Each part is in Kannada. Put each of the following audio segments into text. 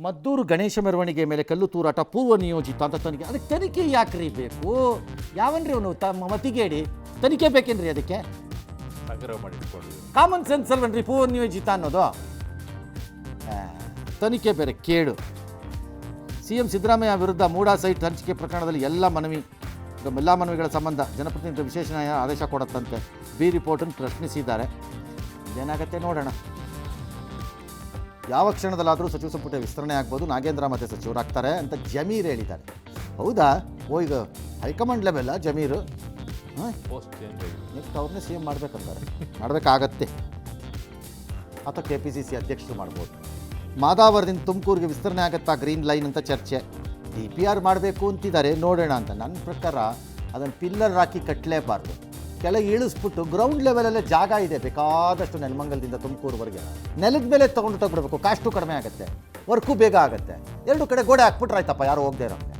ಮದ್ದೂರು ಗಣೇಶ ಮೆರವಣಿಗೆ ಮೇಲೆ ಕಲ್ಲು ತೂರಾಟ ಪೂರ್ವ ನಿಯೋಜಿತ ಅಂತ ತನಿಖೆ. ಅದಕ್ಕೆ ತನಿಖೆ ಯಾಕ್ರಿ ಬೇಕು? ಯಾವನ್ರಿ ಅವನು ಮತಿಗೇಡಿ ತನಿಖೆ ಬೇಕೇನ್ರಿ? ಅದಕ್ಕೆ ಸಂಗ್ರಹ ಮಾಡಿಟ್ಕೊಂಡು ಕಾಮನ್ ಸೆನ್ಸ್ ಅಲ್ವನ್ರಿ ಪೂರ್ವ ನಿಯೋಜಿತ ಅನ್ನೋದು? ತನಿಖೆ ಬೇರೆ ಕೇಡು. CM ಸಿದ್ದರಾಮಯ್ಯ ವಿರುದ್ಧ ಮೂಡಾ ಸೈಟ್ ಹಂಚಿಕೆ ಪ್ರಕರಣದಲ್ಲಿ ಎಲ್ಲ ಮನವಿಗಳ ಸಂಬಂಧ ಜನಪ್ರತಿನಿಧಿ ವಿಶೇಷ ನ್ಯಾಯ ಆದೇಶ ಕೊಡುತ್ತಂತೆ. ಬಿ ರಿಪೋರ್ಟನ್ನು ಪ್ರಶ್ನಿಸಿದ್ದಾರೆ. ಏನಾಗತ್ತೆ ನೋಡೋಣ. ಯಾವ ಕ್ಷಣದಲ್ಲಾದರೂ ಸಚಿವ ಸಂಪುಟ ವಿಸ್ತರಣೆ ಆಗ್ಬೋದು, ನಾಗೇಂದ್ರ ಮತ್ತೆ ಸಚಿವರಾಗ್ತಾರೆ ಅಂತ ಜಮೀರ್ ಹೇಳಿದ್ದಾರೆ. ಹೌದಾ? ಇದು ಹೈಕಮಾಂಡ್ ಲೆವೆಲ್ಲ ಜಮೀರು. ಪೋಸ್ಟ್ ಚೇಂಜ್ ನೆಕ್ಸ್ಟ್ ಅವ್ರನ್ನೇ CM ಮಾಡಬೇಕಂತಾರೆ. ಮಾಡಬೇಕಾಗತ್ತೆ. ಅಥವಾ KPCC ಅಧ್ಯಕ್ಷರು ಮಾಡ್ಬೋದು. ಮಾದಾವರದಿಂದ ತುಮಕೂರಿಗೆ ವಿಸ್ತರಣೆ ಆಗುತ್ತಾ ಗ್ರೀನ್ ಲೈನ್ ಅಂತ ಚರ್ಚೆ. DPR ಮಾಡಬೇಕು ಅಂತಿದ್ದಾರೆ, ನೋಡೋಣ ಅಂತ. ನನ್ನ ಪ್ರಕಾರ ಅದನ್ನು ಪಿಲ್ಲರ್ ಹಾಕಿ ಕಟ್ಟಲೇಬಾರ್ದು, ಕೆಳಗೆ ಇಳಿಸ್ಬಿಟ್ಟು ಗ್ರೌಂಡ್ ಲೆವೆಲಲ್ಲೇ ಜಾಗ ಇದೆ ಬೇಕಾದಷ್ಟು. ನೆಲಮಂಗಲದಿಂದ ತುಮಕೂರುವರೆಗೆ ನೆಲದ ಮೇಲೆ ತೊಗೊಂಡು ತಗೊಬಿಡ್ಬೇಕು. ಕಾಸ್ಟು ಕಡಿಮೆ ಆಗುತ್ತೆ, ವರ್ಕು ಬೇಗ ಆಗುತ್ತೆ. ಎರಡು ಕಡೆ ಗೋಡೆ ಹಾಕ್ಬಿಟ್ರೆ ಆಯ್ತಪ್ಪ, ಯಾರು ಹೋಗದೆ ಇರೋಂಗೆ.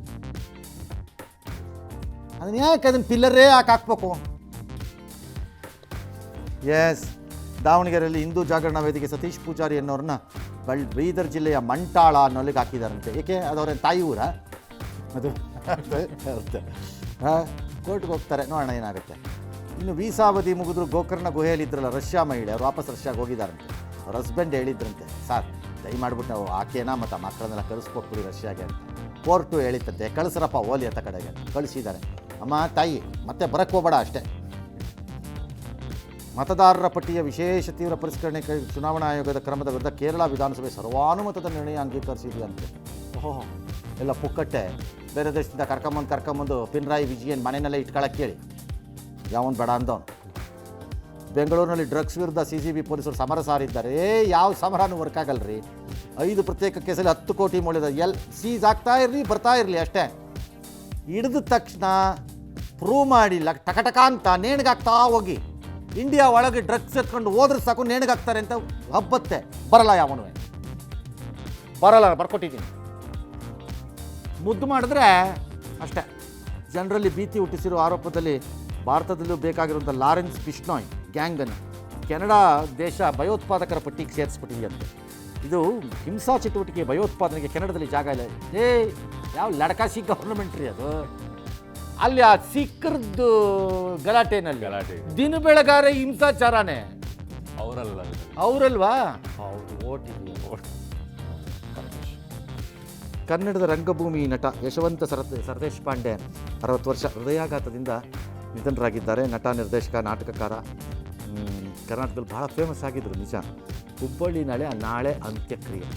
ಅದನ್ನ ಯಾಕೆ ಅದನ್ನು ಪಿಲ್ಲರೇ ಹಾಕಬೇಕು? ಎಸ್, ದಾವಣಗೆರೆಯಲ್ಲಿ ಹಿಂದೂ ಜಾಗರಣ ವೇದಿಕೆ ಸತೀಶ್ ಪೂಜಾರಿ ಅನ್ನೋರನ್ನ ಬೀದರ್ ಜಿಲ್ಲೆಯ ಮಂಟಾಳ ಅನ್ನೋಲ್ಲಿಗೆ ಹಾಕಿದಾರಂತೆ. ಏಕೆ? ಅದವ್ರ ತಾಯಿ ಊರ ಅದು ಕೋರ್ಟ್ಗೆ ಹೋಗ್ತಾರೆ, ನೋಡೋಣ ಏನಾಗುತ್ತೆ. ಇನ್ನು ವೀಸಾ ಅವಧಿ ಮುಗಿದ್ರು ಗೋಕರ್ಣ ಗುಹೆಯಲ್ಲಿ ಇದ್ರಲ್ಲ ರಷ್ಯಾ ಮಹಿಳೆ, ಅವ್ರು ವಾಪಸ್ ರಷ್ಯಾಗೆ ಹೋಗಿದ್ದಾರಂತೆ. ಅವ್ರ ಹಸ್ಬೆಂಡ್ ಹೇಳಿದ್ರಂತೆ, ಸರ್ ದಯಮಾಡ್ಬಿಟ್ಟು ನಾವು ಆಕೆನ ಮತ್ತು ಮಕ್ಕಳನ್ನೆಲ್ಲ ಕಳಿಸ್ಕೊಟ್ಬಿಡಿ ರಷ್ಯಾಗೆ ಅಂತ. ಕೋರ್ಟು ಹೇಳಿತ್ತಂತೆ, ಕಳಿಸ್ರಪ್ಪ ಓಲಿ ಅಂತ ಕಡೆಗೆ. ಕಳಿಸಿದ್ದಾರೆ. ಅಮ್ಮ ತಾಯಿ ಮತ್ತೆ ಬರಕ್ಕೆ ಹೋಗಬೇಡ ಅಷ್ಟೇ. ಮತದಾರರ ಪಟ್ಟಿಯ ವಿಶೇಷ ತೀವ್ರ ಪರಿಷ್ಕರಣೆ ಚುನಾವಣಾ ಆಯೋಗದ ಕ್ರಮದ ವಿರುದ್ಧ ಕೇರಳ ವಿಧಾನಸಭೆ ಸರ್ವಾನುಮತದ ನಿರ್ಣಯ ಅಂಗೀಕರಿಸಿದೆಯಂತೆ. ಓಹೋ, ಎಲ್ಲ ಪುಕ್ಕಟ್ಟೆ. ಬೇರೆ ದೇಶದಿಂದ ಕರ್ಕೊಂಬಂದು ಪಿನರಾಯಿ ವಿಜಯನ್ ಮನೆಯಲ್ಲೇ ಇಟ್ಕೊಳ್ಳೋಕ್ಕೆ ಕೇಳಿ, ಯಾವನು ಬೇಡ ಅಂದವನು. ಬೆಂಗಳೂರಿನಲ್ಲಿ ಡ್ರಗ್ಸ್ ವಿರುದ್ಧ CCB ಪೊಲೀಸರು ಸಮರ ಸಾರಿದ್ದಾರೆ. ಯಾವ ಸಮರನೂ ವರ್ಕ್ ಆಗಲ್ರಿ. 5 ಪ್ರತ್ಯೇಕ ಕೇಸಲ್ಲಿ 10 ಕೋಟಿ ಮೌಲ್ಯದ ಸೀಸ್ ಆಗ್ತಾ ಇರಲಿ, ಬರ್ತಾ ಇರಲಿ ಅಷ್ಟೇ. ಹಿಡಿದ ತಕ್ಷಣ ಪ್ರೂವ್ ಮಾಡಿಲ್ಲ, ಟಕಟಕ ಅಂತ ನೇಣಿಗಾಗ್ತಾ ಹೋಗಿ. ಇಂಡಿಯಾ ಒಳಗೆ ಡ್ರಗ್ಸ್ ಎತ್ಕೊಂಡು ಹೋದ್ರೆ ಸಾಕು ನೇಣಿಗಾಗ್ತಾರೆ ಅಂತ ಹಬ್ಬತ್ತೆ. ಬರಲ್ಲ, ಯಾವನು ಬರಲ್ಲ. ಬರ್ಕೊಟ್ಟಿದ್ದೀನಿ. ಮುದ್ದು ಮಾಡಿದ್ರೆ ಅಷ್ಟೇ. ಜನರಲ್ಲಿ ಭೀತಿ ಹುಟ್ಟಿಸಿರುವ ಆರೋಪದಲ್ಲಿ ಭಾರತದಲ್ಲೂ ಬೇಕಾಗಿರುವಂಥ ಲಾರೆನ್ಸ್ ಬಿಷ್ಣೋಯ್ ಗ್ಯಾಂಗನ್ನು ಕೆನಡಾ ದೇಶ ಭಯೋತ್ಪಾದಕರ ಪಟ್ಟಿಗೆ ಸೇರಿಸ್ಬಿಟ್ಟಿದೆಯಂತೆ. ಇದು ಹಿಂಸಾ ಚಟುವಟಿಕೆ, ಭಯೋತ್ಪಾದನೆಗೆ ಕೆನಡಾದಲ್ಲಿ ಜಾಗ ಇಲ್ಲ. ಯಾವ ಲಡಕಾಸಿ ಗವರ್ನಮೆಂಟ್ ರೀ ಅದು. ಅಲ್ಲಿ ಆ ಸಿಕ್ಕರ್ದು ಗಲಾಟೆನಲ್ಲಿ ದಿನ ಬೆಳಗಾರೆ ಹಿಂಸಾಚಾರನೇ. ಅವರಲ್ವಾ? ಹೌದು. ಕನ್ನಡದ ರಂಗಭೂಮಿ ನಟ ಯಶವಂತ ಸರದೇಶ್ ಪಾಂಡೆ 60 ವರ್ಷ ಹೃದಯಾಘಾತದಿಂದ ನಿಧನರಾಗಿದ್ದಾರೆ. ನಟ, ನಿರ್ದೇಶಕ, ನಾಟಕಕಾರ. ಕರ್ನಾಟಕದಲ್ಲಿ ಬಹಳ ಫೇಮಸ್ ಆಗಿದ್ರು ನಿಜ. ಹುಬ್ಬಳ್ಳಿ ನಾಳೆ ಅಂತ್ಯಕ್ರಿಯೆ.